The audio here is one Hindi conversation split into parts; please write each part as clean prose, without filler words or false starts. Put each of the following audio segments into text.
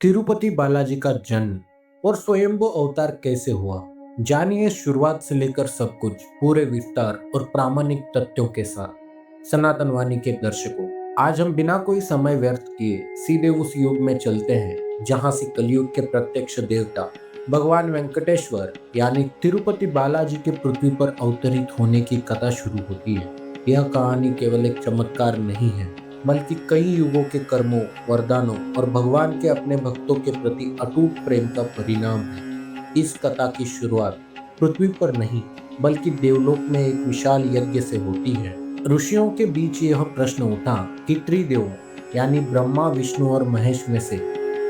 तिरुपति बालाजी का जन्म और स्वयंभू अवतार कैसे हुआ, जानिए शुरुआत से लेकर सब कुछ पूरे विस्तार और प्रामाणिक तथ्यों के साथ। सनातन वाणी के दर्शकों, आज हम बिना कोई समय व्यर्थ किए सीधे उस युग में चलते हैं जहां से कलयुग के प्रत्यक्ष देवता भगवान वेंकटेश्वर यानी तिरुपति बालाजी के पृथ्वी पर अवतरित होने की कथा शुरू होती है। यह कहानी केवल एक चमत्कार नहीं है, बल्कि कई युगों के कर्मों, वरदानों और भगवान के अपने भक्तों के प्रति अटूट प्रेम का परिणाम है। इस कथा की शुरुआत पृथ्वी पर नहीं, बल्कि देवलोक में एक विशाल यज्ञ से होती है। ऋषियों के बीच यह प्रश्न उठा कि त्रिदेवों यानी ब्रह्मा, विष्णु और महेश में से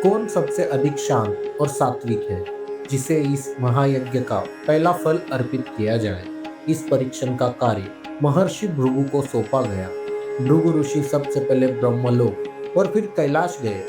कौन सबसे अधिक शांत और सात्विक है, जिसे इस महायज्ञ का पहला फल अर्पित किया जाए। इस परीक्षण का कार्य महर्षि भृगु को सौंपा गया। भृगु ऋषि सबसे पहले ब्रह्मलोक और फिर कैलाश गए,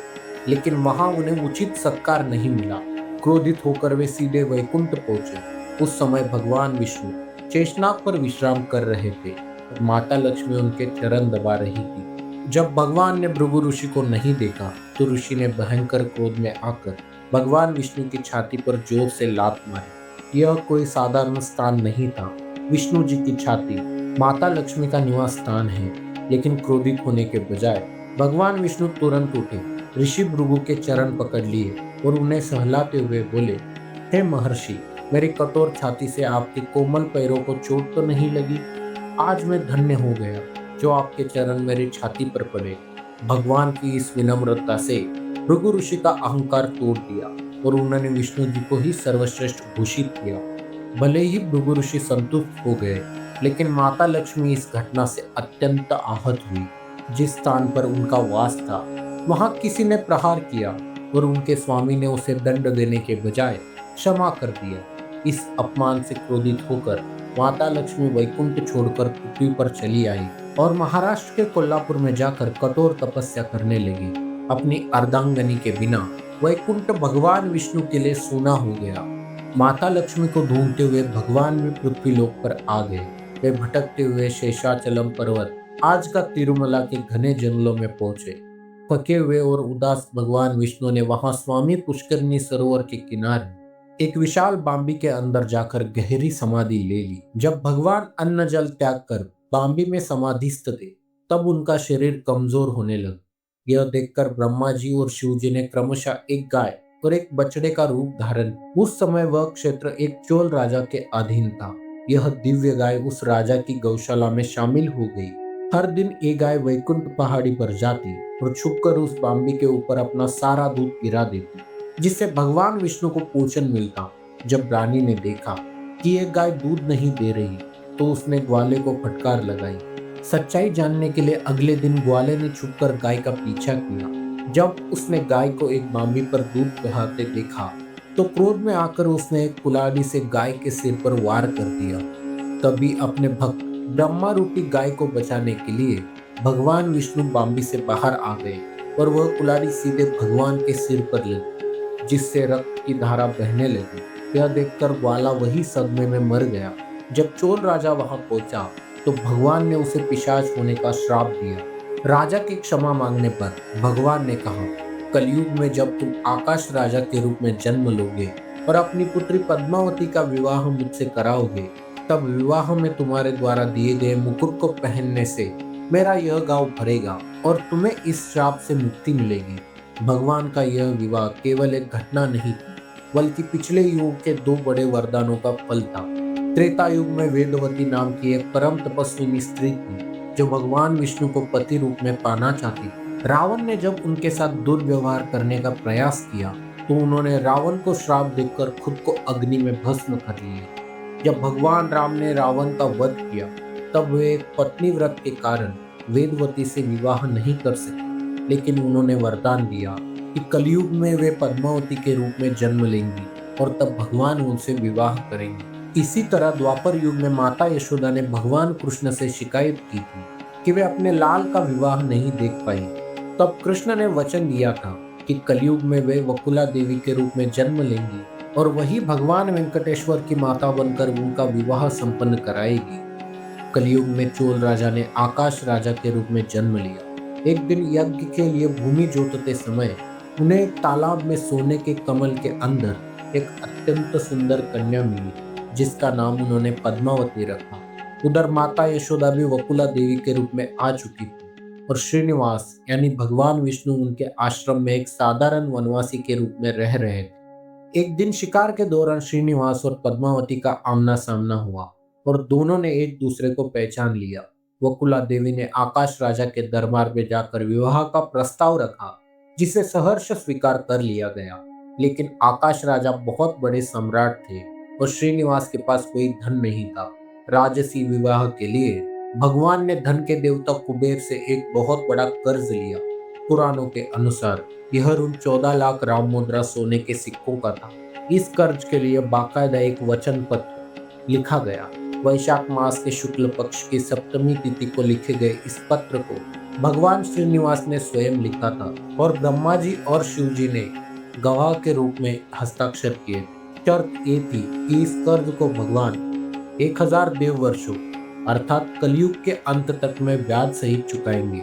लेकिन वहां उन्हें उचित सत्कार नहीं मिला। क्रोधित होकर वे सीधे वैकुंठ पहुंचे। उस समय भगवान विष्णु शेषनाग पर विश्राम कर रहे थे और माता लक्ष्मी उनके चरण दबा रही थी। जब भगवान ने भृगु ऋषि को नहीं देखा तो ऋषि ने भयंकर क्रोध में आकर भगवान विष्णु की छाती पर जोर से लात मारी। यह कोई साधारण स्थान नहीं था। विष्णु जी की छाती माता लक्ष्मी का निवास स्थान है, लेकिन क्रोधित होने के बजाय भगवान विष्णु तुरंत उठे, ऋषि भृगु के चरण पकड़ लिए और उन्हें सहलाते हुए बोले, हे महर्षि, मेरी कठोर छाती से आपके कोमल पैरों को चोट तो नहीं लगी? आज मैं धन्य हो गया जो आपके चरण मेरी छाती पर पड़े। भगवान की इस विनम्रता से भृगु ऋषि का अहंकार तोड़ दिया और उन्होंने विष्णु जी को ही सर्वश्रेष्ठ घोषित किया। भले ही भृगु ऋषि संतुष्ट हो गए, लेकिन माता लक्ष्मी इस घटना से अत्यंत आहत हुई। जिस स्थान पर उनका वास था वहां किसी ने प्रहार किया और उनके स्वामी ने उसे दंड देने के बजाय क्षमा कर दिया। इस अपमान से क्रोधित होकर माता लक्ष्मी वैकुंठ छोड़कर पृथ्वी पर चली आई और महाराष्ट्र के कोल्हापुर में जाकर कठोर तपस्या करने लगी। अपनी अर्धांगनी के बिना वैकुंठ भगवान विष्णु के लिए सूना हो गया। माता लक्ष्मी को ढूंढते हुए भगवान भी पृथ्वी लोक पर आ गए। वे भटकते हुए शेषाचलम पर्वत, आज का तिरुमला के घने जंगलों में पहुंचे। थके हुए और उदास भगवान विष्णु ने वहां स्वामी पुष्करनी सरोवर के किनारे एक विशाल बांबी के अंदर जाकर गहरी समाधि ले ली। जब भगवान अन्न जल त्याग कर बांबी में समाधिस्थ थे, तब उनका शरीर कमजोर होने लगा। यह देखकर ब्रह्मा जी और शिव जी ने क्रमशः एक गाय और एक बछड़े का रूप धारण। उस समय वह क्षेत्र एक चोल राजा के अधीन था। यह दिव्य गाय उस राजा की गौशाला में शामिल हो गई। हर दिन ये गाय वैकुंठ पहाड़ी पर जाती और छुपकर उस बांबी के ऊपर अपना सारा दूध गिरा देती, जिससे भगवान विष्णु को पोषण मिलता। जब रानी ने देखा कि यह गाय दूध नहीं दे रही, तो उसने ग्वाले को फटकार लगाई। सच्चाई जानने के लिए अगले दिन ग्वाले ने छुपकर गाय का पीछा किया। जब उसने गाय को एक बांबी पर दूध बहाते देखा, तो क्रोध में आकर उसने एक कुल्हाड़ी से गाय के सिर पर वार कर दिया। तभी अपने भक्त ब्रह्मा रूपी गाय को बचाने के लिए भगवान विष्णु बांबी से बाहर आ गए और वह कुल्हाड़ी सीधे भगवान के सिर पर लगी, जिससे रक्त की धारा बहने लगी। यह देखकर ग्वाला वही सदमे में मर गया। जब चोल राजा वहां पहुंचा तो भगवान ने उसे पिशाच होने का श्राप दिया। राजा की क्षमा मांगने पर भगवान ने कहा, कलयुग में जब तुम आकाश राजा के रूप में जन्म लोगे और अपनी पुत्री पद्मावती का विवाह मुझसे कराओगे, तब विवाह में तुम्हारे द्वारा दिए गए मुकुट को पहनने से मेरा यह गांव भरेगा और तुम्हें इस श्राप से मुक्ति मिलेगी। भगवान का यह विवाह केवल एक घटना नहीं थी, बल्कि पिछले युग के दो बड़े वरदानों का फल था। त्रेता युग में वेदवती नाम की एक परम तपस्विनी स्त्री थी, जो भगवान विष्णु को पति रूप में पाना चाहती थी। रावण ने जब उनके साथ दुर्व्यवहार करने का प्रयास किया, तो उन्होंने रावण को श्राप देकर खुद को अग्नि में भस्म कर लिया। जब भगवान राम ने रावण का वध किया, तब वे एक पत्नी व्रत के कारण वेदवती से विवाह नहीं कर सके, लेकिन उन्होंने वरदान दिया कि कलयुग में वे पद्मावती के रूप में जन्म लेंगी और तब भगवान उनसे विवाह करेंगे। इसी तरह द्वापर युग में माता यशोदा ने भगवान कृष्ण से शिकायत की थी कि वे अपने लाल का विवाह नहीं देख पाई। तब कृष्ण ने वचन दिया था कि कलयुग में वे वकुला देवी के रूप में जन्म लेंगी और वही भगवान वेंकटेश्वर की माता बनकर उनका विवाह संपन्न कराएगी। कलयुग में चोल राजा ने आकाश राजा के रूप में जन्म लिया। एक दिन यज्ञ के लिए भूमि जोतते समय उन्हें एक तालाब में सोने के कमल के अंदर एक अत्यंत सुंदर कन्या मिली जिसका नाम उन्होंने पद्मावती रखा। उधर माता यशोदा भी वकुला देवी के रूप में आ चुकी थी और श्रीनिवास यानी भगवान विष्णु उनके आश्रम में एक साधारण वनवासी के रूप में रह रहे थे। एक दिन शिकार के दौरान श्रीनिवास और पद्मावती का आमना सामना हुआ और दोनों ने एक दूसरे को पहचान लिया। वकुला देवी ने आकाश राजा के दरबार में जाकर विवाह का प्रस्ताव रखा जिसे सहर्ष स्वीकार कर लिया गया। लेकिन आकाश राजा बहुत बड़े सम्राट थे और श्रीनिवास के पास कोई धन नहीं था। राजसी विवाह के लिए भगवान ने धन के देवता कुबेर से एक बहुत बड़ा कर्ज लिया। पुराणों के अनुसार यह ऋण 14 लाख राम मुद्रा सोने के सिक्कों का था। इस कर्ज के लिए बाकायदा एक वचन पत्र लिखा गया। वैशाख मास के शुक्ल पक्ष की सप्तमी तिथि को लिखे गए इस पत्र को भगवान श्रीनिवास ने स्वयं लिखा था और ब्रह्मा जी और शिव जी ने गवाह के रूप में हस्ताक्षर किए। शर्त ये थी कि इस कर्ज को भगवान 1000 देव वर्षों अर्थात कलयुग के अंत तक में ब्याज सहित चुकाएंगे।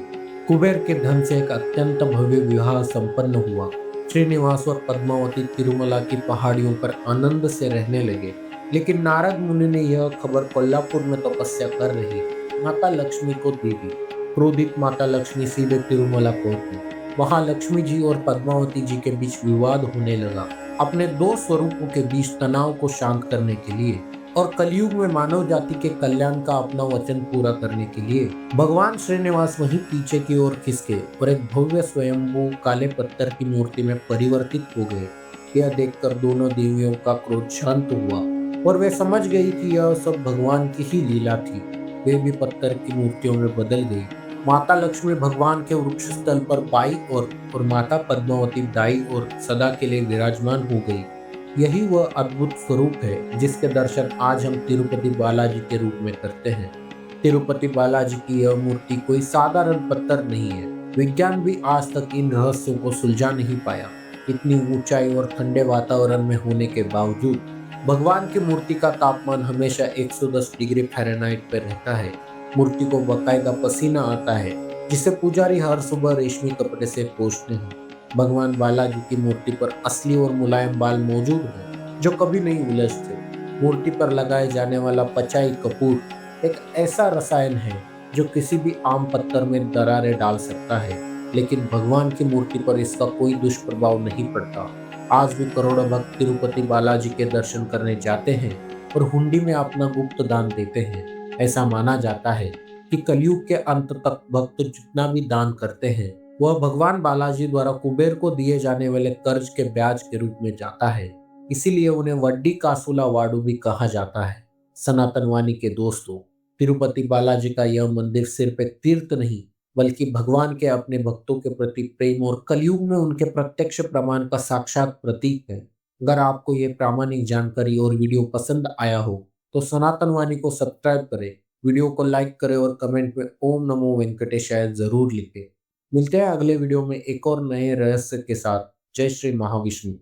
कुबेर के धन से एक अत्यंत भव्य विवाह संपन्न हुआ। श्रीनिवास और पद्मावती तिरुमला की पहाड़ियों पर आनंद से रहने लगे। लेकिन नारद मुनि ने यह खबर कोल्हापुर में तपस्या कर रही माता लक्ष्मी को दी दी। क्रोधित माता लक्ष्मी सीधे तिरुमला पहुंची। वहां लक्ष्मी जी और पद्मावती जी के बीच विवाद होने लगा। अपने दो स्वरूपों के बीच तनाव को शांत करने के लिए और कलयुग में मानव जाति के कल्याण का अपना वचन पूरा करने के लिए भगवान श्रीनिवास वहीं पीछे की ओर खिसके और एक भव्य स्वयंभू काले पत्थर की मूर्ति में परिवर्तित हो गए। यह देखकर दोनों देवियों का क्रोध शांत हुआ और वे समझ गई कि यह सब भगवान की ही लीला थी। वे भी पत्थर की मूर्तियों में बदल गई। माता लक्ष्मी भगवान के वृक्ष स्थल पर बाई और माता पद्मावती दाई और सदा के लिए विराजमान हो गई। यही वह अद्भुत स्वरूप है जिसके दर्शन आज हम तिरुपति बालाजी के रूप में करते हैं। तिरुपति बालाजी की यह मूर्ति कोई साधारण पत्थर नहीं है। विज्ञान भी आज तक इन रहस्यों को सुलझा नहीं पाया। इतनी ऊंचाई और ठंडे वातावरण में होने के बावजूद भगवान की मूर्ति का तापमान हमेशा 110 डिग्री फ़ारेनहाइट पर रहता है। मूर्ति को बकायदा पसीना आता है जिसे पुजारी हर सुबह रेशमी कपड़े से पोंछते हैं। भगवान बालाजी की मूर्ति पर असली और मुलायम बाल मौजूद हैं जो कभी नहीं उलझते। मूर्ति पर लगाए जाने वाला पचाई कपूर एक ऐसा रसायन है जो किसी भी आम पत्थर में दरारें डाल सकता है, लेकिन भगवान की मूर्ति पर इसका कोई दुष्प्रभाव नहीं पड़ता। आज भी करोड़ों भक्त तिरुपति बालाजी के दर्शन करने जाते हैं और हुंडी में अपना गुप्त दान देते हैं। ऐसा माना जाता है कि कलयुग के अंत तक भक्त जितना भी दान करते हैं वह भगवान बालाजी द्वारा कुबेर को दिए जाने वाले कर्ज के ब्याज के रूप में जाता है। इसीलिए उन्हें वड्डी कासुला वाडू भी कहा जाता है। सनातन वाणी के दोस्तों, तिरुपति बालाजी का यह मंदिर सिर्फ एक तीर्थ नहीं बल्कि भगवान के अपने भक्तों के प्रति प्रेम और कलयुग में उनके प्रत्यक्ष प्रमाण का साक्षात प्रतीक है। अगर आपको ये प्रामाणिक जानकारी और वीडियो पसंद आया हो तो सनातन वाणी को सब्सक्राइब करें, वीडियो को लाइक करें और कमेंट में ओम नमो वेंकटेशाय जरूर लिखें। मिलते हैं अगले वीडियो में एक और नए रहस्य के साथ। जय श्री महाविष्णु।